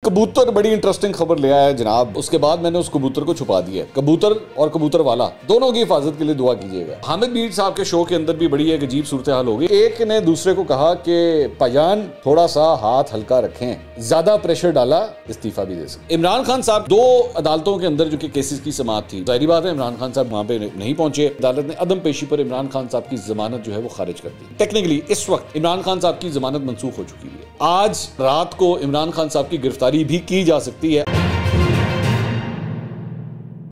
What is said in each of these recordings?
کبوتر بڑی انٹرسٹنگ خبر لے آیا ہے جناب. اس کے بعد میں نے اس کبوتر کو چھپا دیا ہے. کبوتر اور کبوتر والا دونوں کی حفاظت کے لیے دعا کیجیے گا. حامد میر صاحب کے شو کے اندر بھی بڑی ایک عجیب صورتحال ہو گئی. ایک نے دوسرے کو کہا کہ پاجان تھوڑا سا ہاتھ ہلکا رکھیں, زیادہ پریشر ڈالا استعفیٰ بھی دے سکتے. عمران خان صاحب دو عدالتوں کے اندر جو کہ کیسز کی سماعت تھی, ظاہری بات ہے عمران خان صاحب وہاں پہ نہیں پہنچے. عدالت نے عدم پیشی پر عمران خان صاحب کی ضمانت جو ہے وہ خارج کر دی. ٹیکنیکلی اس وقت عمران خان صاحب کی ضمانت منسوخ ہو چکی ہے. آج رات کو عمران خان صاحب کی گرفتاری بھی کی جا سکتی ہے.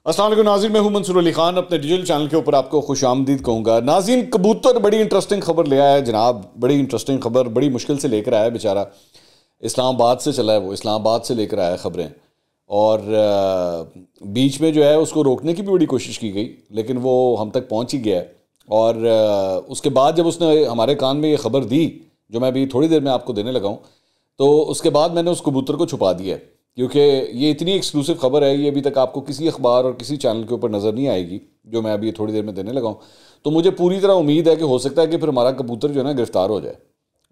السلام علیکم ناظرین, میں ہوں منصور علی خان. اپنے ڈیجیٹل چینل کے اوپر آپ کو خوش آمدید کہوں گا. ناظرین, کبوتر بڑی انٹرسٹنگ خبر لے آیا ہے جناب. بڑی انٹرسٹنگ خبر, بڑی مشکل سے لے کر آیا ہے بیچارہ. اسلام آباد سے چلا ہے, وہ اسلام آباد سے لے کر آیا ہے خبریں, اور بیچ میں جو ہے اس کو روکنے کی بھی بڑی کوشش کی گئی, لیکن وہ ہم تک پہنچ ہی گیا ہے. اور اس کے بعد جب اس نے ہمارے کان میں یہ خبر دی, جو میں ابھی تھوڑی دیر میں آپ کو دینے لگا ہوں, تو اس کے بعد میں نے اس کبوتر کو چھپا دیا ہے, کیونکہ یہ اتنی ایکسکلوسیو خبر ہے, یہ ابھی تک آپ کو کسی اخبار اور کسی چینل کے اوپر نظر نہیں آئے گی, جو میں ابھی تھوڑی دیر میں دینے لگا ہوں. تو مجھے پوری طرح امید ہے کہ ہو سکتا ہے کہ پھر ہمارا کبوتر جو ہے نا گرفتار ہو جائے,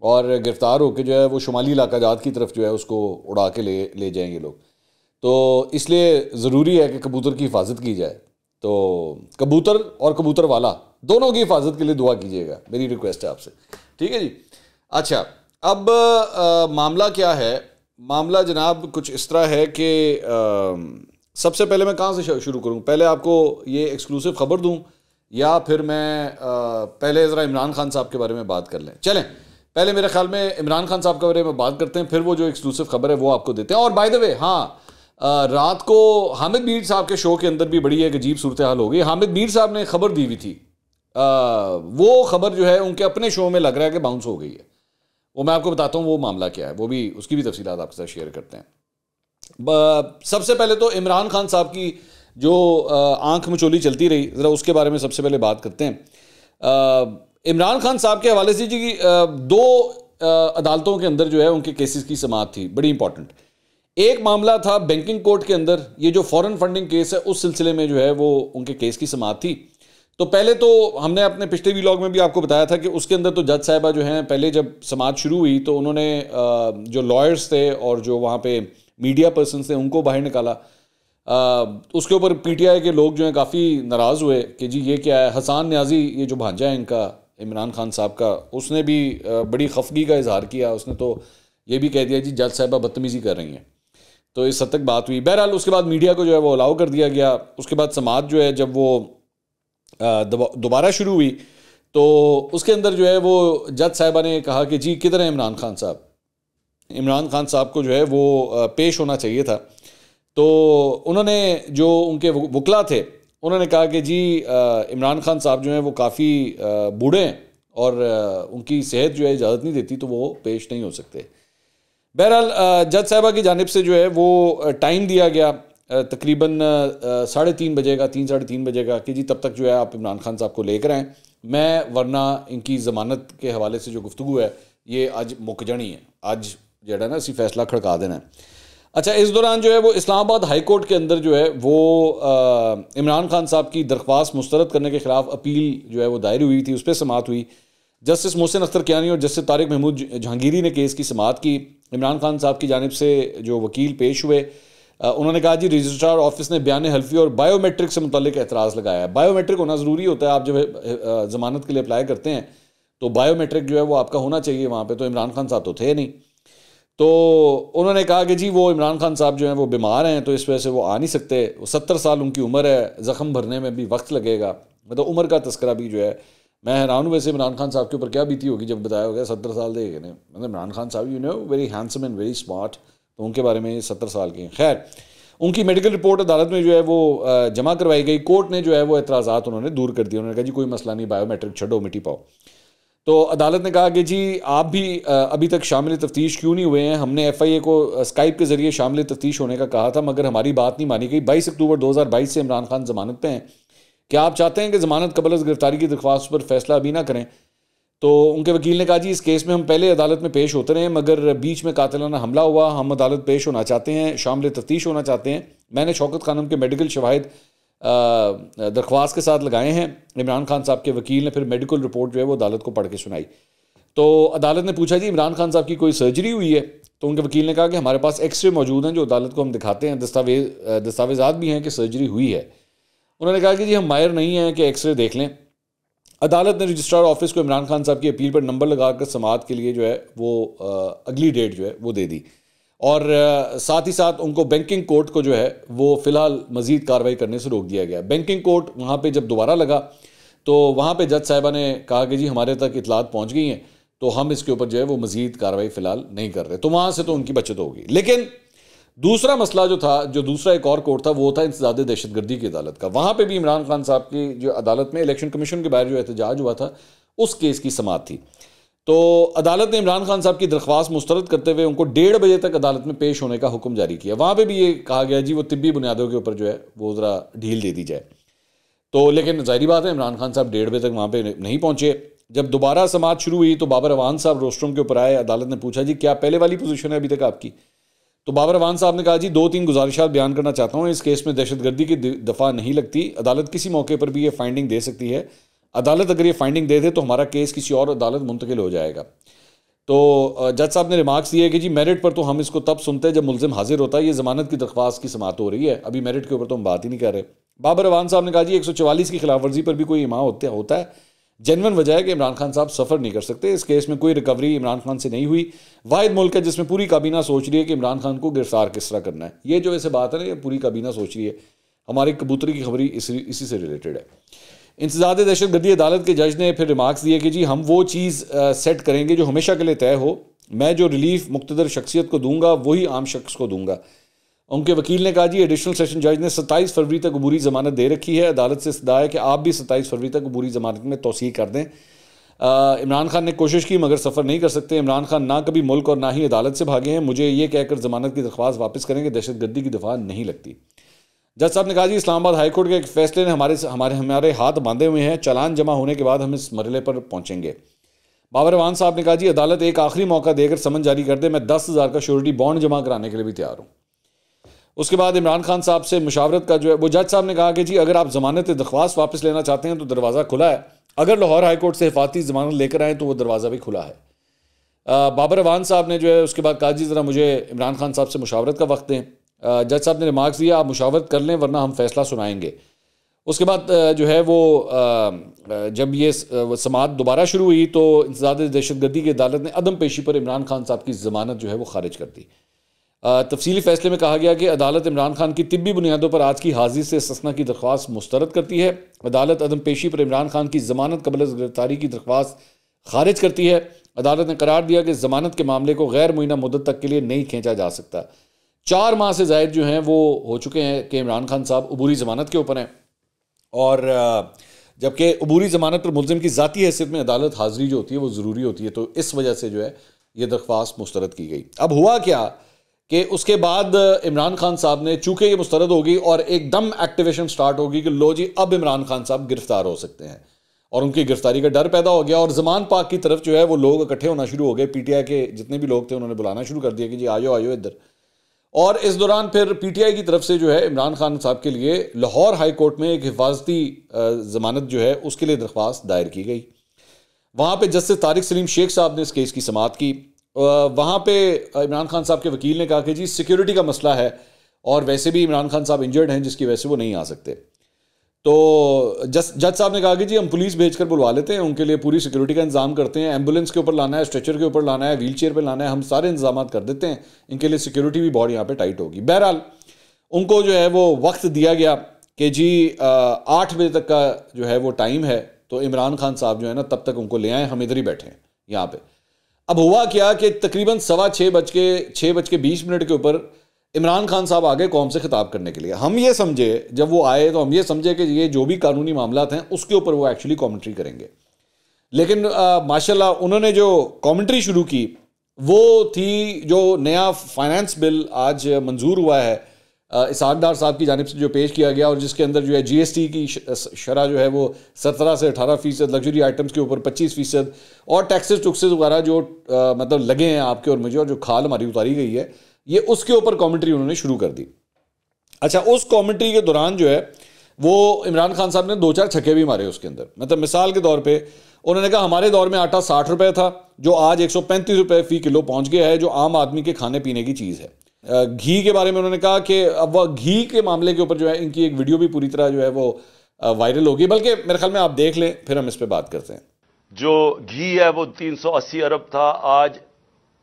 اور گرفتار ہو کے جو ہے وہ شمالی علاقہ جات کی طرف جو ہے اس کو اڑا کے لے جائیں گے لوگ. تو اس لیے ضروری ہے کہ کبوتر کی حفاظت کی جائے. تو کبوتر اور کبوتر والا دونوں کی حفاظت کے لیے دعا کیجیے گا, میری ریکویسٹ ہے آپ سے, ٹھیک ہے جی. اچھا, اب معاملہ کیا ہے؟ معاملہ جناب کچھ اس طرح ہے کہ سب سے پہلے میں کہاں سے شروع کروں؟ پہلے آپ کو یہ ایکسکلوسیو خبر دوں, یا پھر میں پہلے ذرا عمران خان صاحب کے بارے میں بات کر لیں؟ چلیں پہلے میرے خیال میں عمران خان صاحب کے بارے میں بات کرتے ہیں, پھر وہ جو ایکسکلوسیو خبر ہے وہ آپ کو دیتے ہیں. اور بائی دا وے, ہاں, رات کو حامد میر صاحب کے شو کے اندر بھی بڑی ایک عجیب صورتحال ہو گئی. حامد میر صاحب نے خبر دی ہوئی تھی, وہ خبر جو ہے ان کے اپنے شو میں لگ رہا ہے کہ باؤنس ہو گئی ہے. وہ میں آپ کو بتاتا ہوں وہ معاملہ کیا ہے, وہ بھی اس کی بھی تفصیلات آپ کے ساتھ شیئر کرتے ہیں. سب سے پہلے تو عمران خان صاحب کی جو آنکھ مچولی چلتی رہی, ذرا اس کے بارے میں سب سے پہلے بات کرتے ہیں. عمران خان صاحب کے حوالے سے جی دو عدالتوں کے اندر جو ہے ان کے کیسز کی سماعت تھی, بڑی امپورٹنٹ. ایک معاملہ تھا بینکنگ کورٹ کے اندر, یہ جو فورن فنڈنگ کیس ہے اس سلسلے میں جو ہے وہ ان کے کیس کی سماعت تھی. تو پہلے تو ہم نے اپنے پچھلے ویلاگ میں بھی آپ کو بتایا تھا کہ اس کے اندر تو جج صاحبہ جو ہیں پہلے جب سماعت شروع ہوئی تو انہوں نے جو لائرز تھے اور جو وہاں پہ میڈیا پرسنز تھے ان کو باہر نکالا. اس کے اوپر پی ٹی آئی کے لوگ جو ہیں کافی ناراض ہوئے کہ جی یہ کیا ہے. حسان نیازی, یہ جو بھانجا ہے ان کا عمران خان صاحب کا, اس نے بھی بڑی خفگی کا اظہار کیا. اس نے تو یہ بھی کہہ دیا جی جج صاحبہ بدتمیزی کر رہی ہیں. تو اس حد تک بات ہوئی. بہرحال اس کے بعد میڈیا کو جو ہے وہ الاؤ کر دیا گیا. اس کے بعد سماعت جو ہے جب وہ دوبارہ شروع ہوئی تو اس کے اندر جو ہے وہ جج صاحبہ نے کہا کہ جی کدھر ہے عمران خان صاحب. عمران خان صاحب کو جو ہے وہ پیش ہونا چاہیے تھا. تو انہوں نے جو ان کے وکلا تھے انہوں نے کہا کہ جی عمران خان صاحب جو ہیں وہ کافی بوڑھے ہیں اور ان کی صحت جو ہے اجازت نہیں دیتی, تو وہ پیش نہیں ہو سکتے. بہرحال جج صاحبہ کی جانب سے جو ہے وہ ٹائم دیا گیا تقریباً 3:30 بجے کا, 3-3:30 بجے کا, کہ جی تب تک جو ہے آپ عمران خان صاحب کو لے کر آئیں, میں ورنہ ان کی ضمانت کے حوالے سے جو گفتگو ہے یہ آج مک جانی ہے, آج جو ہے نا اسی فیصلہ کھڑکا دینا ہے. اچھا, اس دوران جو ہے وہ اسلام آباد ہائی کورٹ کے اندر جو ہے وہ عمران خان صاحب کی درخواست مسترد کرنے کے خلاف اپیل جو ہے وہ دائر ہوئی تھی, اس پہ سماعت ہوئی. جسٹس محسن اختر کیانی اور جسٹس طارق محمود جہانگیری نے کیس کی سماعت کی. عمران خان صاحب کی جانب سے جو وکیل پیش ہوئے انہوں نے کہا جی رجسٹرار آفس نے بیان حلفی اور بائیو میٹرک سے متعلق اعتراض لگایا ہے. بائیو میٹرک ہونا ضروری ہوتا ہے, آپ جب ضمانت کے لیے اپلائی کرتے ہیں تو بائیو میٹرک جو ہے وہ آپ کا ہونا چاہیے وہاں پہ. تو عمران خان صاحب تو تھے نہیں. تو انہوں نے کہا کہ جی وہ عمران خان صاحب جو ہیں وہ بیمار ہیں, تو اس وجہ سے وہ آ نہیں سکتے. 70 سال ان کی عمر ہے, زخم بھرنے میں بھی وقت لگے گا. مطلب عمر کا تذکرہ بھی جو ہے, میں حیران ہوں ویسے عمران خان صاحب کے اوپر کیا بیتی ہوگی جب بتایا ہوگا 70 سال دے گئے. مطلب عمران خان صاحب you know very handsome and very smart, تو ان کے بارے میں 70 سال کے ہیں. خیر, ان کی میڈیکل رپورٹ عدالت میں جو ہے وہ جمع کروائی گئی. کورٹ نے جو ہے وہ اعتراضات انہوں نے دور کر دیے. انہوں نے کہا جی کوئی مسئلہ نہیں, بائیو میٹرک چھڈو, مٹی پاؤ. تو عدالت نے کہا کہ جی آپ بھی ابھی تک شامل تفتیش کیوں نہیں ہوئے ہیں؟ ہم نے ایف آئی اے کو اسکائپ کے ذریعے شامل تفتیش ہونے کا کہا تھا, مگر ہماری بات نہیں مانی گئی. 22 اکتوبر 2022 سے عمران خان ضمانت پہ ہیں. کیا آپ چاہتے ہیں کہ ضمانت قبل از گرفتاری کی درخواست پر فیصلہ ابھی نہ کریں؟ تو ان کے وکیل نے کہا جی اس کیس میں ہم پہلے عدالت میں پیش ہوتے رہے, مگر بیچ میں قاتلانہ حملہ ہوا, ہم عدالت پیش ہونا چاہتے ہیں, شامل تفتیش ہونا چاہتے ہیں. میں نے شوکت خانم کے میڈیکل شواہد درخواست کے ساتھ لگائے ہیں. عمران خان صاحب کے وکیل نے پھر میڈیکل رپورٹ جو ہے وہ عدالت کو پڑھ کے سنائی. تو عدالت نے پوچھا جی عمران خان صاحب کی کوئی سرجری ہوئی ہے؟ تو ان کے وکیل نے کہا کہ ہمارے پاس ایکس رے موجود ہیں جو عدالت کو ہم دکھاتے ہیں، دستاویزات بھی ہیں کہ سرجری ہوئی ہے۔ انہوں نے کہا کہ جی ہم ماہر نہیں ہیں کہ ایکس رے دیکھ لیں۔ عدالت نے رجسٹرار آفس کو عمران خان صاحب کی اپیل پر نمبر لگا کر سماعت کے لیے جو ہے وہ اگلی ڈیٹ جو ہے وہ دے دی، اور ساتھ ہی ساتھ ان کو بینکنگ کورٹ کو جو ہے وہ فی الحال مزید کارروائی کرنے سے روک دیا گیا۔ بینکنگ کورٹ وہاں پہ جب دوبارہ لگا تو وہاں پہ جج صاحبہ نے کہا کہ جی ہمارے تک اطلاعات پہنچ گئی ہیں تو ہم اس کے اوپر جو ہے وہ مزید کارروائی فی الحال نہیں کر رہے، تو وہاں سے تو ان کی بچت ہوگی۔ لیکن دوسرا مسئلہ جو تھا، جو دوسرا ایک اور کورٹ تھا، وہ تھا انسداد دہشت گردی کی عدالت کا۔ وہاں پہ بھی عمران خان صاحب کی جو عدالت میں الیکشن کمیشن کے باہر جو احتجاج ہوا تھا اس کیس کی سماعت تھی۔ تو عدالت نے عمران خان صاحب کی درخواست مسترد کرتے ہوئے ان کو 1:30 بجے تک عدالت میں پیش ہونے کا حکم جاری کیا۔ وہاں پہ بھی یہ کہا گیا جی وہ طبی بنیادوں کے اوپر جو ہے وہ ذرا ڈھیل دے دی جائے۔ تو لیکن ظاہری بات ہے عمران خان صاحب 1:30 بجے تک وہاں پہ نہیں پہنچے۔ جب دوبارہ سماعت شروع ہوئی تو بابر اعوان صاحب روسٹروم کے اوپر آئے۔ عدالت نے پوچھا جی کیا پہلے والی پوزیشن ہے ابھی تک آپ کی؟ تو بابر اعوان صاحب نے کہا جی 2-3 گزارشات بیان کرنا چاہتا ہوں، اس کیس میں دہشت گردی کی دفعہ نہیں لگتی، عدالت کسی موقع پر بھی یہ فائنڈنگ دے سکتی ہے، عدالت اگر یہ فائنڈنگ دے دے تو ہمارا کیس کسی اور عدالت منتقل ہو جائے گا۔ تو جج صاحب نے ریمارکس دیے کہ جی میرٹ پر تو ہم اس کو تب سنتے ہیں جب ملزم حاضر ہوتا ہے، یہ ضمانت کی درخواست کی سماعت ہو رہی ہے، ابھی میرٹ کے اوپر تو ہم بات ہی نہیں کر رہے۔ بابر اعوان صاحب نے کہا جی 144 کی خلاف ورزی پر بھی کوئی اماں ہوتا ہے، جینون وجہ ہے کہ عمران خان صاحب سفر نہیں کر سکتے، اس کیس میں کوئی ریکوری عمران خان سے نہیں ہوئی، واحد ملک ہے جس میں پوری کابینہ سوچ رہی ہے کہ عمران خان کو گرفتار کس طرح کرنا ہے۔ یہ جو ایسے بات ہے نا، یہ پوری کابینہ سوچ رہی ہے، ہماری کبوتری کی خبری اسی سے ریلیٹڈ ہے۔ انسداد دہشت گردی عدالت کے جج نے پھر ریمارکس دیے کہ جی ہم وہ چیز سیٹ کریں گے جو ہمیشہ کے لیے طے ہو، میں جو ریلیف مقتدر شخصیت کو دوں گا وہی عام شخص کو دوں گا۔ ان کے وکیل نے کہا جی ایڈیشنل سیشن جج نے 27 فروری تک عبوری ضمانت دے رکھی ہے، عدالت سے استدعا ہے کہ آپ بھی 27 فروری تک عبوری ضمانت میں توسیع کر دیں۔ عمران خان نے کوشش کی مگر سفر نہیں کر سکتے، عمران خان نہ کبھی ملک اور نہ ہی عدالت سے بھاگے ہیں، مجھے یہ کہہ کر ضمانت کی درخواست واپس کریں کہ دہشت گردی کی دفعہ نہیں لگتی۔ جج صاحب نے کہا جی اسلام آباد ہائی کورٹ کے ایک فیصلے نے ہمارے ہاتھ باندھے ہوئے ہیں، چالان جمع ہونے کے بعد ہم اس مرحلے پر پہنچیں گے۔ بابر اعوان صاحب نے کہا جی عدالت ایک آخری موقع دے کر سمن جاری کر دے، میں 10,000 کا شیورٹی بانڈ جمع کرانے کے لیے بھی تیار ہوں۔ اس کے بعد عمران خان صاحب سے مشاورت کا جو ہے وہ جج صاحب نے کہا کہ جی اگر آپ ضمانت درخواست واپس لینا چاہتے ہیں تو دروازہ کھلا ہے، اگر لاہور ہائی کورٹ سے حفاظتی ضمانت لے کر آئیں تو وہ دروازہ بھی کھلا ہے۔ بابر اعوان صاحب نے جو ہے اس کے بعد کہا جی ذرا مجھے عمران خان صاحب سے مشاورت کا وقت دیں۔ جج صاحب نے ریمارکس دیا آپ مشاورت کر لیں ورنہ ہم فیصلہ سنائیں گے۔ اس کے بعد جو ہے وہ جب یہ سماعت دوبارہ شروع ہوئی تو انسداد دہشت گردی کی عدالت نے عدم پیشی پر عمران خان صاحب کی ضمانت جو ہے وہ خارج کر دی۔ تفصیلی فیصلے میں کہا گیا کہ عدالت عمران خان کی طبی بنیادوں پر آج کی حاضری سے استثناء کی درخواست مسترد کرتی ہے، عدالت عدم پیشی پر عمران خان کی ضمانت قبل از گرفتاری کی درخواست خارج کرتی ہے۔ عدالت نے قرار دیا کہ ضمانت کے معاملے کو غیر معینہ مدت تک کے لیے نہیں کھینچا جا سکتا۔ 4 ماہ سے زائد جو ہیں وہ ہو چکے ہیں کہ عمران خان صاحب عبوری ضمانت کے اوپر ہیں، اور جبکہ عبوری ضمانت پر ملزم کی ذاتی حیثیت میں عدالت حاضری جو ہوتی ہے وہ ضروری ہوتی ہے، تو اس وجہ سے جو ہے یہ درخواست مسترد کی گئی۔ اب ہوا کیا کہ اس کے بعد عمران خان صاحب نے چونکہ یہ مسترد ہو گئی اور ایک دم ایکٹیویشن سٹارٹ ہوگی کہ لو جی اب عمران خان صاحب گرفتار ہو سکتے ہیں، اور ان کی گرفتاری کا ڈر پیدا ہو گیا، اور زمان پاک کی طرف جو ہے وہ لوگ اکٹھے ہونا شروع ہو گئے، پی ٹی آئی کے جتنے بھی لوگ تھے انہوں نے بلانا شروع کر دیا کہ جی آجو ادھر۔ اور اس دوران پھر پی ٹی آئی کی طرف سے جو ہے عمران خان صاحب کے لیے لاہور ہائی کورٹ میں ایک حفاظتی ضمانت جو ہے اس کے لیے درخواست دائر کی گئی۔ وہاں پہ جسٹس طارق سلیم شیخ صاحب نے اس کیس کی سماعت کی۔ وہاں پہ عمران خان صاحب کے وکیل نے کہا کہ جی سیکیورٹی کا مسئلہ ہے، اور ویسے بھی عمران خان صاحب انجرڈ ہیں جس کی وجہ سے وہ نہیں آ سکتے۔ تو جج صاحب نے کہا کہ جی ہم پولیس بھیج کر بلوا لیتے ہیں، ان کے لیے پوری سیکیورٹی کا انتظام کرتے ہیں، ایمبولینس کے اوپر لانا ہے، اسٹریچر کے اوپر لانا ہے، ویل چیئر پہ لانا ہے، ہم سارے انتظامات کر دیتے ہیں، ان کے لیے سیکیورٹی بھی بہت یہاں پہ ٹائٹ ہوگی۔ بہرحال ان کو جو ہے وہ وقت دیا گیا کہ جی 8 بجے تک کا جو ہے وہ ٹائم ہے، تو عمران خان صاحب جو ہے نا تب تک ان کو لے آئیں، ہم ادھر ہی بیٹھے ہیں یہاں پہ۔ اب ہوا کیا کہ تقریباً 6:06 کے اوپر عمران خان صاحب آگے قوم سے خطاب کرنے کے لیے، ہم یہ سمجھے جب وہ آئے تو ہم یہ سمجھے کہ یہ جو بھی قانونی معاملات ہیں اس کے اوپر وہ ایکچولی کامنٹری کریں گے، لیکن ماشاءاللہ انہوں نے جو کامنٹری شروع کی وہ تھی جو نیا فائنانس بل آج منظور ہوا ہے اسحاق ڈار صاحب کی جانب سے جو پیش کیا گیا، اور جس کے اندر جو ہے جی ایس ٹی کی شرح جو ہے وہ 17 سے 18%، لگژری آئٹمس کے اوپر 25%، اور ٹیکسز وغیرہ جو مطلب لگے ہیں آپ کے اور مجھے، اور جو کھال ہماری اتاری گئی ہے، یہ اس کے اوپر کامنٹری انہوں نے شروع کر دی۔ اچھا، اس کامنٹری کے دوران جو ہے وہ عمران خان صاحب نے 2-4 چھکے بھی مارے اس کے اندر، مطلب مثال کے طور پہ انہوں نے کہا ہمارے دور میں آٹا 60 روپے تھا جو آج 135 روپے فی کلو پہنچ گیا ہے، جو عام آدمی کے کھانے پینے کی چیز ہے۔ گھی کے بارے میں انہوں نے کہا کہ اب وہ گھی کے معاملے کے اوپر جو ہے ان کی ایک ویڈیو بھی پوری طرح جو ہے وہ وائرل ہوگی، بلکہ میرے خیال میں آپ دیکھ لیں پھر ہم اس پہ بات کرتے ہیں۔ جو گھی ہے وہ 380 ارب تھا، آج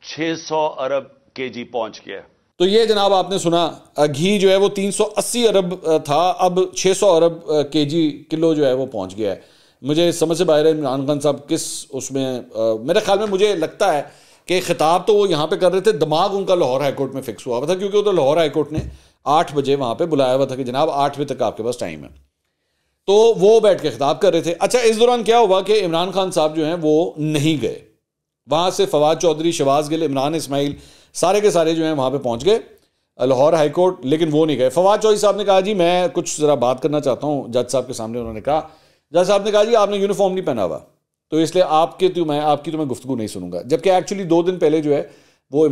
600 ارب کے جی پہنچ گیا ہے۔ تو یہ جناب آپ نے سنا، گھی جو ہے وہ 380 ارب تھا، اب 600 ارب کے جی کلو جو ہے وہ پہنچ گیا ہے۔ مجھے سمجھ سے باہر ہے عمران خان صاحب کس اس میں، میرے خیال میں مجھے لگتا ہے کہ خطاب تو وہ یہاں پہ کر رہے تھے، دماغ ان کا لاہور ہائی کورٹ میں فکس ہوا تھا، کیونکہ ادھر لاہور ہائی کورٹ نے 8 بجے وہاں پہ بلایا ہوا تھا کہ جناب 8 بجے تک آپ کے پاس ٹائم ہے، تو وہ بیٹھ کے خطاب کر رہے تھے۔ اچھا اس دوران کیا ہوا کہ عمران خان صاحب جو ہیں وہ نہیں گئے، وہاں سے فواد چودھری، شہباز گل، عمران اسماعیل سارے کے سارے جو ہیں وہاں پہ پہنچ گئے لاہور ہائی کورٹ، لیکن وہ نہیں گئے۔ فواد چودھری صاحب نے کہا جی میں کچھ ذرا بات کرنا چاہتا ہوں جج صاحب کے سامنے۔ انہوں نے کہا، جج صاحب نے کہا جی آپ نے یونیفارم نہیں پہنا ہوا، تو اس لیے آپ کی تو میں گفتگو نہیں سنوں گا، جبکہ ایکچولی 2 دن پہلے جو ہے وہ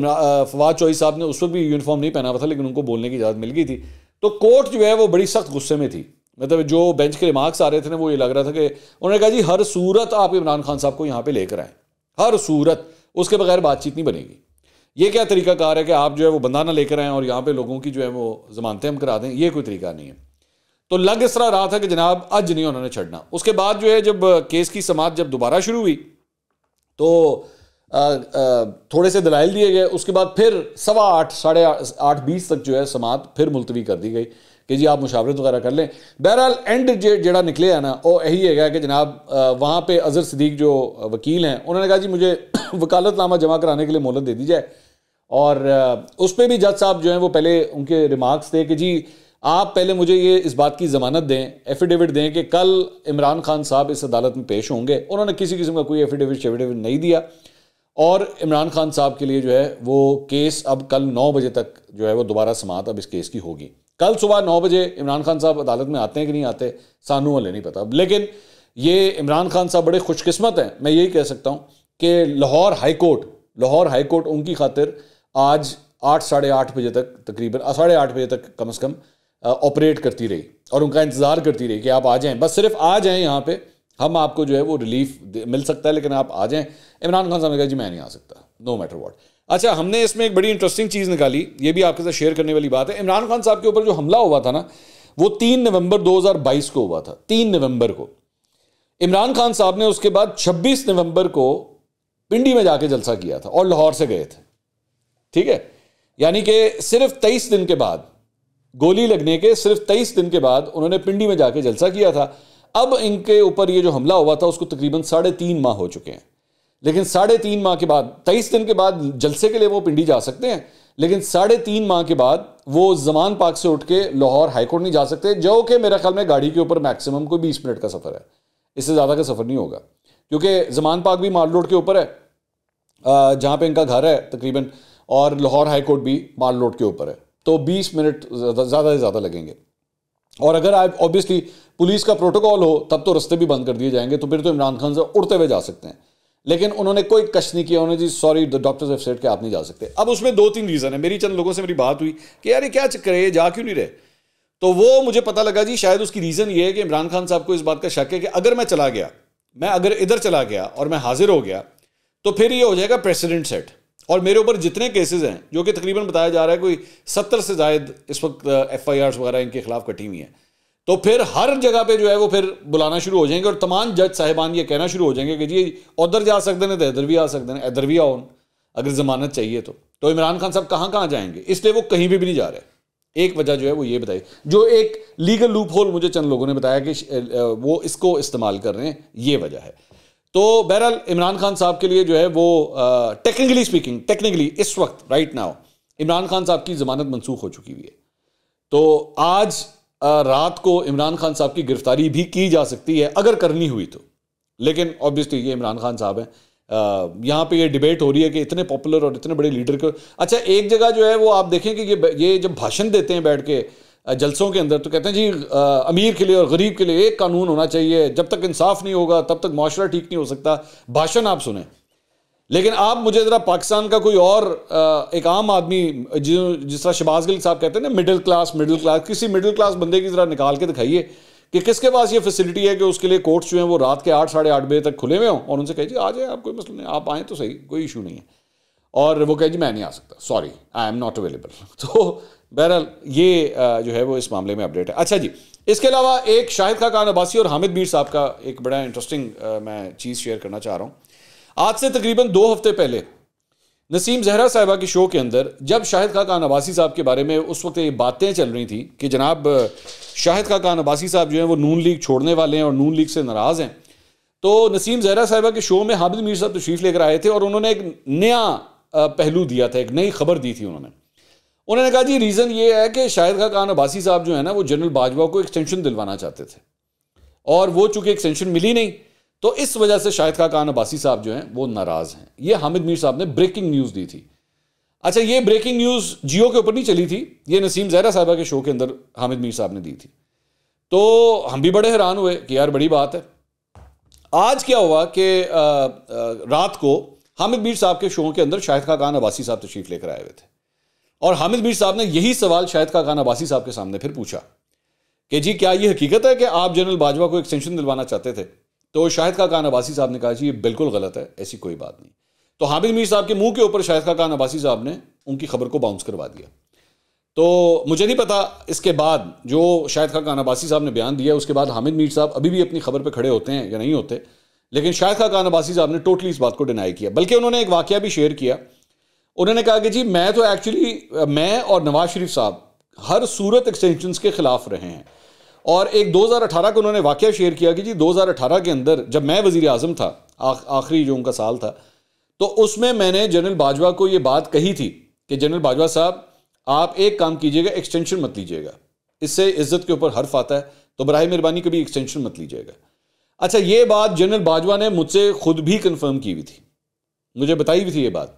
فواد چودھری صاحب نے اس وقت بھی یونیفارم نہیں پہنا ہوا تھا، لیکن ان کو بولنے کی اجازت مل گئی تھی۔ تو کورٹ جو ہے وہ بڑی سخت غصے میں تھی، مطلب جو بینچ کے ریمارکس آ رہے تھے نا وہ یہ لگ رہا تھا کہ انہوں نے کہا جی ہر صورت آپ عمران خان صاحب کو یہاں پہ لے کر آئیں، ہر صورت، اس کے بغیر بات چیت نہیں بنے گی۔ یہ کیا طریقہ کار ہے کہ آپ جو ہے وہ بندہ نہ لے کر آئیں اور یہاں پہ لوگوں کی جو ہے وہ ضمانتیں ہم کرا دیں؟ یہ کوئی طریقہ نہیں ہے۔ تو لگ اس طرح رہا تھا کہ جناب آج نہیں انہوں نے چھڑنا۔ اس کے بعد جو ہے جب کیس کی سماعت جب دوبارہ شروع ہوئی تو تھوڑے سے دلائل دیے گئے، اس کے بعد پھر 8:15 ساڑھے 8:20 تک جو ہے سماعت پھر ملتوی کر دی گئی کہ جی آپ مشاورت وغیرہ کر لیں۔ بہرحال اینڈ جڑا نکلے ہے نا وہ یہی ہے گا کہ جناب وہاں پہ اظہر صدیق جو وکیل ہیں انہوں نے کہا جی مجھے وکالت نامہ جمع کرانے کے لیے مہلت دے دی جائے، اور اس پہ بھی جج صاحب جو ہیں وہ پہلے ان کے ریمارکس تھے کہ جی آپ پہلے مجھے یہ اس بات کی ضمانت دیں، ایفیڈیوٹ دیں کہ کل عمران خان صاحب اس عدالت میں پیش ہوں گے۔ انہوں نے کسی قسم کا کوئی ایفیڈیوٹ نہیں دیا، اور عمران خان صاحب کے لیے جو ہے وہ کیس اب کل 9 بجے تک جو ہے وہ دوبارہ سماعت اب اس کیس کی ہوگی۔ کل صبح 9 بجے عمران خان صاحب عدالت میں آتے ہیں کہ نہیں آتے سانوں والے نہیں پتا، لیکن یہ عمران خان صاحب بڑے خوش قسمت ہیں، میں یہی کہہ سکتا ہوں کہ لاہور ہائی کورٹ ان کی خاطر آج 8 ساڑھے 8 بجے تک تقریباً 8:30 بجے تک کم از کم آپریٹ کرتی رہی اور ان کا انتظار کرتی رہی کہ آپ آ جائیں، بس صرف آ جائیں یہاں پہ، ہم آپ کو جو ہے وہ ریلیف مل سکتا ہے لیکن آپ آ جائیں۔ عمران خان صاحب نے کہا جی میں نہیں آ سکتا، نو میٹر واٹ۔ اچھا ہم نے اس میں ایک بڑی انٹرسٹنگ چیز نکالی، یہ بھی آپ کے ساتھ شیئر کرنے والی بات ہے۔ عمران خان صاحب کے اوپر جو حملہ ہوا تھا نا وہ 3 نومبر 2022 کو ہوا تھا، 3 نومبر کو۔ عمران خان صاحب نے اس کے بعد 26 نومبر کو پنڈی میں جا کے جلسہ کیا تھا اور لاہور سے گئے تھے، ٹھیک ہے، یعنی کہ صرف 23 دن کے بعد، گولی لگنے کے صرف 23 دن کے بعد انہوں نے پنڈی میں جا کے جلسہ کیا تھا۔ اب ان کے اوپر یہ جو حملہ ہوا تھا اس کو تقریباً 3.5 ماہ ہو چکے ہیں، لیکن 3.5 ماہ کے بعد 23 دن کے بعد جلسے کے لیے وہ پنڈی جا سکتے ہیں، لیکن 3.5 ماہ کے بعد وہ زمان پاک سے اٹھ کے لاہور ہائی کورٹ نہیں جا سکتے، جو کہ میرے خیال میں گاڑی کے اوپر میکسیمم کوئی 20 منٹ کا سفر ہے، اس سے زیادہ کا سفر نہیں ہوگا، کیونکہ زمان پاک بھی مال روڈ کے اوپر ہے جہاں پہ ان کا گھر ہے تقریباً، اور لاہور ہائی کورٹ بھی مال روڈ کے اوپر ہے، تو 20 منٹ زیادہ سے زیادہ لگیں گے۔ اور اگر آپ اوبیسلی پولیس کا پروٹوکول ہو تب تو رستے بھی بند کر دیے جائیں گے، تو پھر تو عمران خان صاحب اڑتے ہوئے جا سکتے ہیں، لیکن انہوں نے کوئی کش نہیں کیا، انہوں نے جی سوری ڈاکٹرز ہیو سیڈ کہ آپ نہیں جا سکتے۔ اب اس میں 2-3 ریزن ہیں، میری چند لوگوں سے میری بات ہوئی کہ یار یہ کیا چکر ہے، یہ جا کیوں نہیں رہے، تو وہ مجھے پتہ لگا جی شاید اس کی ریزن یہ ہے کہ عمران خان صاحب کو اس بات کا شک ہے کہ اگر میں چلا گیا، میں اگر ادھر چلا گیا اور میں حاضر ہو گیا تو پھر یہ ہو جائے گا پریسیڈنٹ سیٹ، اور میرے اوپر جتنے کیسز ہیں جو کہ تقریباً بتایا جا رہا ہے کوئی 70 سے زائد اس وقت FIRs وغیرہ ان کے خلاف کٹی ہوئی ہیں، تو پھر ہر جگہ پہ جو ہے وہ پھر بلانا شروع ہو جائیں گے، اور تمام جج صاحبان یہ کہنا شروع ہو جائیں گے کہ جی ادھر جا سکتے ہیں تو ادھر بھی آ سکتے ہیں، ادھر بھی آؤ اگر ضمانت چاہیے تو عمران خان صاحب کہاں جائیں گے، اس لیے وہ کہیں بھی نہیں جا رہے۔ ایک وجہ جو ہے وہ یہ بتائی، جو ایک لیگل لوپ ہول مجھے چند لوگوں نے بتایا کہ وہ اس کو استعمال کر رہے ہیں، یہ وجہ ہے۔ تو بہرحال عمران خان صاحب کے لیے جو ہے وہ ٹیکنیکلی اس وقت رائٹ ناؤ عمران خان صاحب کی ضمانت منسوخ ہو چکی ہوئی ہے، تو آج رات کو عمران خان صاحب کی گرفتاری بھی کی جا سکتی ہے اگر کرنی ہوئی تو، لیکن اوبیسلی یہ عمران خان صاحب ہیں، یہاں پہ یہ ڈیبیٹ ہو رہی ہے کہ اتنے پاپولر اور اتنے بڑے لیڈر کو، اچھا ایک جگہ جو ہے وہ آپ دیکھیں کہ یہ جب بھاشن دیتے ہیں بیٹھ کے جلسوں کے اندر تو کہتے ہیں جی امیر کے لیے اور غریب کے لیے ایک قانون ہونا چاہیے، جب تک انصاف نہیں ہوگا تب تک معاشرہ ٹھیک نہیں ہو سکتا، بھاشن آپ سنیں، لیکن آپ مجھے ذرا پاکستان کا کوئی اور ایک عام آدمی جس طرح شہباز گل صاحب کہتے ہیں نا مڈل کلاس، کسی مڈل کلاس بندے کی ذرا نکال کے دکھائیے کہ کس کے پاس یہ فیسلٹی ہے کہ اس کے لیے کورٹس جو ہیں وہ رات کے 8 ساڑھے 8 بجے تک کھلے ہوئے ہوں اور ان سے کہے جی آ جائیں آپ، کوئی مسئلہ نہیں، آپ آئیں تو صحیح، کوئی ایشو نہیں ہے، اور وہ کہے جی میں نہیں آ سکتا، sorry I am not available. تو بہرحال یہ جو ہے وہ اس معاملے میں اپڈیٹ ہے. اچھا جی، اس کے علاوہ ایک شاہد خاقان عباسی اور حامد میر صاحب کا ایک بڑا انٹرسٹنگ میں چیز شیئر کرنا چاہ رہا ہوں. آج سے تقریباً 2 ہفتے پہلے نسیم زہرا صاحبہ کے شو کے اندر جب شاہد خاقان عباسی صاحب کے بارے میں اس وقت یہ باتیں چل رہی تھیں کہ جناب شاہد خاقان عباسی صاحب جو ہیں وہ نون لیگ چھوڑنے والے ہیں اور نون لیگ سے ناراض ہیں، تو نسیم زہرا صاحبہ کے شو میں حامد میر صاحب تشریف لے کر آئے تھے اور انہوں نے ایک نیا پہلو دیا تھا، ایک نئی خبر دی تھی. انہوں نے کہا جی ریزن یہ ہے کہ شاہد خاقان عباسی صاحب جو ہے نا وہ جنرل باجوہ کو ایکسٹینشن دلوانا چاہتے تھے، اور وہ چونکہ ایکسٹینشن ملی نہیں تو اس وجہ سے شاہد خاقان عباسی صاحب جو ہیں وہ ناراض ہیں. یہ حامد میر صاحب نے بریکنگ نیوز دی تھی. اچھا، یہ بریکنگ نیوز جیو کے اوپر نہیں چلی تھی، یہ نسیم زہرا صاحبہ کے شو کے اندر حامد میر صاحب نے دی تھی. تو ہم بھی بڑے حیران ہوئے کہ یار بڑی بات ہے. آج کیا ہوا کہ رات کو حامد میر صاحب کے شو کے اندر شاہد خاقان عباسی صاحب تشریف لے کر آئے ہوئے تھے، اور حامد میر صاحب نے یہی سوال شاہد خاقان عباسی صاحب کے سامنے پھر پوچھا کہ جی کیا یہ حقیقت ہے کہ آپ جنرل باجوہ کو ایکسٹینشن دلوانا چاہتے تھے؟ تو شاہد خاقان عباسی صاحب نے کہا جی یہ بالکل غلط ہے، ایسی کوئی بات نہیں. تو حامد میر صاحب کے منہ کے اوپر شاہد خاقان عباسی صاحب نے ان کی خبر کو باؤنس کروا دیا. تو مجھے نہیں پتا اس کے بعد جو شاہد خاقان عباسی صاحب نے بیان دیا اس کے بعد حامد میر صاحب ابھی بھی اپنی خبر پہ کھڑے ہوتے ہیں یا نہیں ہوتے، لیکن شاہد خاقان عباسی صاحب نے ٹوٹلی اس بات کو ڈینائی کیا. بلکہ انہوں نے ایک واقعہ بھی شیئر کیا. انہوں نے کہا کہ جی میں تو ایکچولی میں اور نواز شریف صاحب ہر صورت ایکسٹینشنز کے خلاف رہے ہیں. اور ایک 2018 کو انہوں نے واقعہ شیئر کیا کہ جی 2018 کے اندر جب میں وزیر اعظم تھا، آخری جو ان کا سال تھا، تو اس میں نے جنرل باجوہ کو یہ بات کہی تھی کہ جنرل باجوہ صاحب آپ ایک کام کیجئے گا، ایکسٹینشن مت لیجئے گا، اس سے عزت کے اوپر حرف آتا ہے، تو براہ مہربانی کبھی ایکسٹینشن مت لیجئے گا. اچھا، یہ بات جنرل باجوہ نے مجھ سے خود بھی کنفرم کی ہوئی تھی، مجھے بتائی ہوئی تھی یہ بات.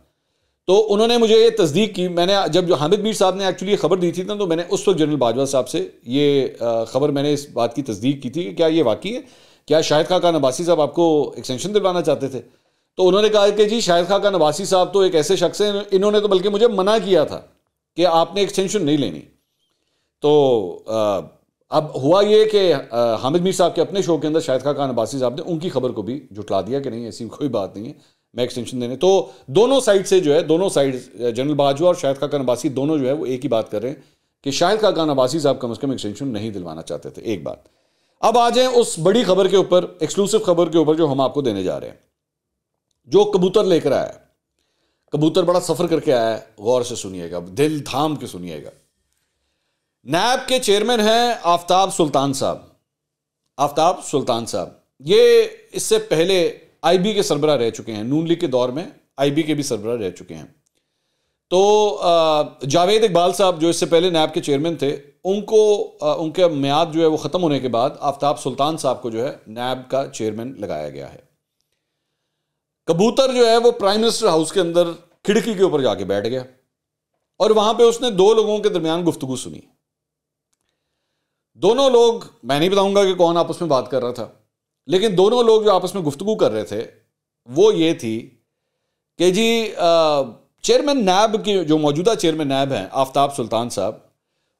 تو انہوں نے مجھے یہ تصدیق کی. میں نے جب جو حامد میر صاحب نے ایکچولی خبر دی تھی نا، تو میں نے اس وقت جنرل باجوہ صاحب سے یہ خبر میں نے اس بات کی تصدیق کی تھی کہ کیا یہ واقعی ہے، کیا شاہد خاقان عباسی صاحب آپ کو ایکسٹینشن دلوانا چاہتے تھے؟ تو انہوں نے کہا کہ جی شاہد خاقان عباسی صاحب تو ایک ایسے شخص ہیں، انہوں نے تو بلکہ مجھے منع کیا تھا کہ آپ نے ایکسٹینشن نہیں لینی. تو اب ہوا یہ کہ حامد میر صاحب کے اپنے شو کے اندر شاہد خاقان عباسی صاحب نے ان کی خبر کو بھی جھٹلا دیا کہ نہیں ایسی کوئی بات نہیں ہے، میں ایکسٹینشن دینے. تو دونوں سائڈ سے جو ہے، دونوں سائڈ جنرل باجوہ اور شاہد خاقان عباسی دونوں جو ہے وہ ایک ہی بات کر رہے ہیں کہ شاہد خاقان عباسی صاحب کم از کم ایکسٹینشن نہیں دلوانا چاہتے تھے. ایک بات. اب آ جائیں اس بڑی خبر کے اوپر، ایکسکلوسو خبر کے اوپر جو ہم آپ کو دینے جا رہے ہیں، جو کبوتر لے کر آیا. کبوتر بڑا سفر کر کے آیا ہے، غور سے سنیے گا، دل تھام کے سنیے گا. نیب کے چیئرمین ہیں آفتاب سلطان صاحب. آفتاب سلطان صاحب یہ اس سے پہلے آئی بی کے سربراہ رہ چکے ہیں، نون لیگ کے دور میں آئی بی کے بھی سربراہ رہ چکے ہیں. تو جاوید اقبال صاحب جو اس سے پہلے نیب کے چیئرمین تھے، ان کے میعاد جو ہے وہ ختم ہونے کے بعد آفتاب سلطان صاحب کو جو ہے نیب کا چیئرمین لگایا گیا ہے. کبوتر جو ہے وہ پرائم منسٹر ہاؤس کے اندر کھڑکی کے اوپر جا کے بیٹھ گیا اور وہاں پہ اس نے 2 لوگوں کے درمیان گفتگو سنی. دونوں لوگ، میں نہیں بتاؤں گا کہ کون آپس میں بات کر رہا تھا، لیکن دونوں لوگ جو آپس میں گفتگو کر رہے تھے وہ یہ تھی کہ جی چیئرمین نیب کی، جو موجودہ چیئرمین نیب ہیں آفتاب سلطان صاحب،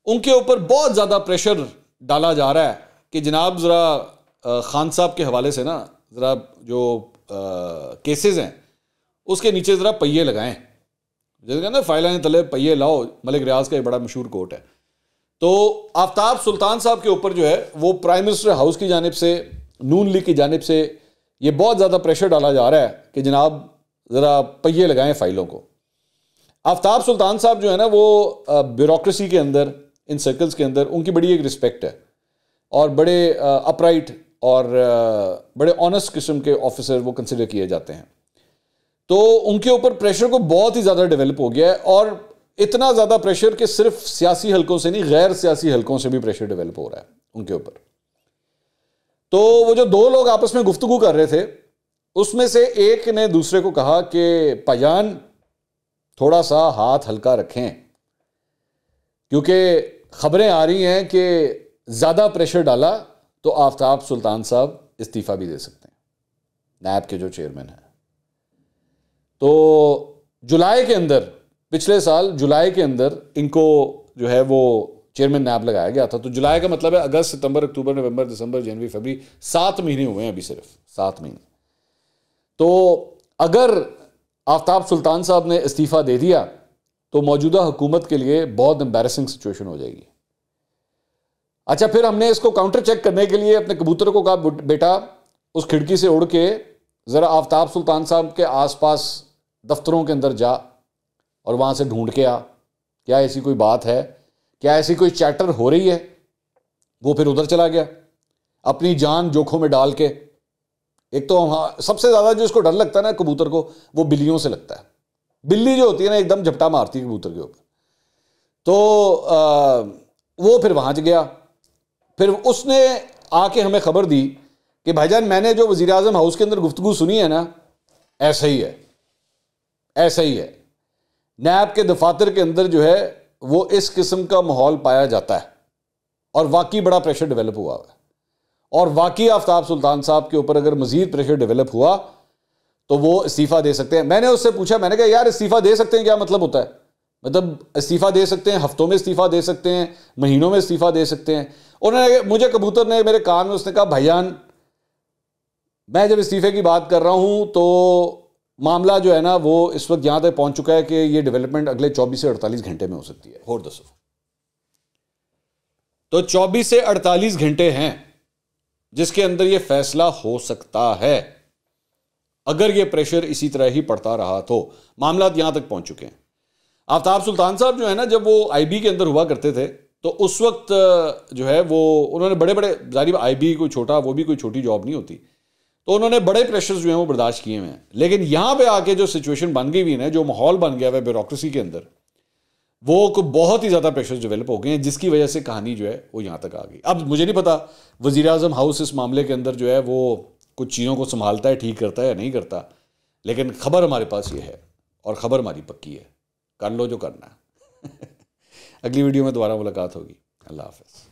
ان کے اوپر بہت زیادہ پریشر ڈالا جا رہا ہے کہ جناب ذرا خان صاحب کے حوالے سے نا ذرا جو کیسز ہیں اس کے نیچے ذرا پہیے لگائیں. جیسے کہ نا فائلیں تلے پہیے لاؤ، ملک ریاض کا ایک بڑا مشہور کوٹ ہے. تو آفتاب سلطان صاحب کے اوپر جو ہے وہ پرائم منسٹر ہاؤس کی جانب سے، نون لیگ کی جانب سے یہ بہت زیادہ پریشر ڈالا جا رہا ہے کہ جناب ذرا پہیے لگائیں فائلوں کو. آفتاب سلطان صاحب جو ہے نا وہ بیوروکریسی کے اندر، ان سرکلز کے اندر ان کی بڑی ایک رسپیکٹ ہے اور بڑے اپرائٹ اور بڑے آنسٹ قسم کے آفیسر وہ کنسیڈر کیے جاتے ہیں. تو ان کے اوپر پریشر کو بہت ہی زیادہ ڈیولپ ہو گیا ہے، اور اتنا زیادہ پریشر کہ صرف سیاسی حلقوں سے نہیں، غیر سیاسی حلقوں سے بھی پریشر ڈیولپ ہو رہا ہے ان کے اوپر. تو وہ جو 2 لوگ آپس میں گفتگو کر رہے تھے، اس میں سے ایک نے دوسرے کو کہا کہ پاجان تھوڑا سا ہاتھ ہلکا رکھیں، کیونکہ خبریں آ رہی ہیں کہ زیادہ پریشر ڈالا تو آفتاب سلطان صاحب استعفیٰ بھی دے سکتے ہیں، نیب کے جو چیئرمین ہیں. تو جولائی کے اندر، پچھلے سال جولائی کے اندر ان کو جو ہے وہ چیئرمین نیب لگایا گیا تھا. تو جولائی کا مطلب ہے اگست, ستمبر, اکتوبر, نومبر, دسمبر, جنوری, فروری, 7 مہینے ہوئے ہیں ابھی, صرف 7 مہینے. تو اگر آفتاب سلطان صاحب نے استعفیٰ دے دیا تو موجودہ حکومت کے لیے بہت امبیرسنگ سچویشن ہو جائے گی. اچھا, پھر ہم نے اس کو کاؤنٹر چیک کرنے کے لیے اپنے کبوتر کو کہا بیٹا اس کھڑکی سے اڑ کے ذرا آفتاب سلطان صاحب کے آس پاس دفتروں کے اندر جا اور وہاں سے ڈھونڈ کے آ, کیا ایسی کوئی بات ہے, کیا ایسی کوئی چیٹر ہو رہی ہے. وہ پھر ادھر چلا گیا اپنی جان جوکھوں میں ڈال کے. ایک تو سب سے زیادہ جو اس کو ڈر لگتا ہے نا کبوتر کو, وہ بلیوں سے لگتا ہے. بلی جو ہوتی ہے نا ایک دم جھپٹا مارتی ہے کبوتر کے اوپر. تو وہ پھر وہاں گیا. پھر اس نے آ کے ہمیں خبر دی کہ بھائی جان میں نے جو وزیر اعظم ہاؤس کے اندر گفتگو سنی ہے نا, ایسا ہی ہے, ایسا ہی ہے. نیب کے دفاتر کے اندر جو ہے وہ اس قسم کا ماحول پایا جاتا ہے اور واقعی بڑا پریشر ڈیولپ ہوا ہے. اور واقعی آفتاب سلطان صاحب کے اوپر اگر مزید پریشر ڈیولپ ہوا تو وہ استعفیٰ دے سکتے ہیں. میں نے اس سے پوچھا, میں نے کہا یار استعفیٰ دے سکتے ہیں کیا مطلب ہوتا ہے؟ مطلب استعفیٰ دے سکتے ہیں, ہفتوں میں استعفیٰ دے سکتے ہیں, مہینوں میں استعفیٰ دے سکتے ہیں. انہوں نے مجھے کبوتر نے میرے کان میں اس نے کہا بھائی جان میں جب استعفے کی بات کر رہا ہوں تو معاملہ جو ہے نا وہ اس وقت یہاں تک پہنچ چکا ہے کہ یہ ڈیولپمنٹ اگلے 24 سے 48 گھنٹے میں ہو سکتی ہے. اور دسو, تو 24 سے 48 گھنٹے ہیں جس کے اندر یہ فیصلہ ہو سکتا ہے اگر یہ پریشر اسی طرح ہی پڑتا رہا تو. معاملات یہاں تک پہنچ چکے ہیں. آفتاب سلطان صاحب جو ہے نا جب وہ آئی بی کے اندر ہوا کرتے تھے تو اس وقت جو ہے وہ انہوں نے بڑے بڑے, ظاہر آئی بی کوئی چھوٹا, وہ بھی کوئی چھوٹی جاب نہیں ہوتی, تو انہوں نے بڑے پریشرز جو ہیں وہ برداشت کیے ہوئے ہیں. لیکن یہاں پہ آ کے جو سچویشن بن گئی ہوئی ہے, جو ماحول بن گیا ہے بیوروکریسی کے اندر, وہ بہت ہی زیادہ پریشرز ڈیولپ ہو گئے ہیں جس کی وجہ سے کہانی جو ہے وہ یہاں تک آ گئی. اب مجھے نہیں پتا وزیر اعظم ہاؤس اس معاملے کے اندر جو ہے وہ کچھ چیزوں کو سنبھالتا ہے, ٹھیک کرتا ہے یا نہیں کرتا, لیکن خبر ہمارے پاس یہ ہے اور خبر ہماری پکی ہے. کر لو جو کرنا ہے. اگلی ویڈیو میں دوبارہ ملاقات ہوگی. اللہ حافظ.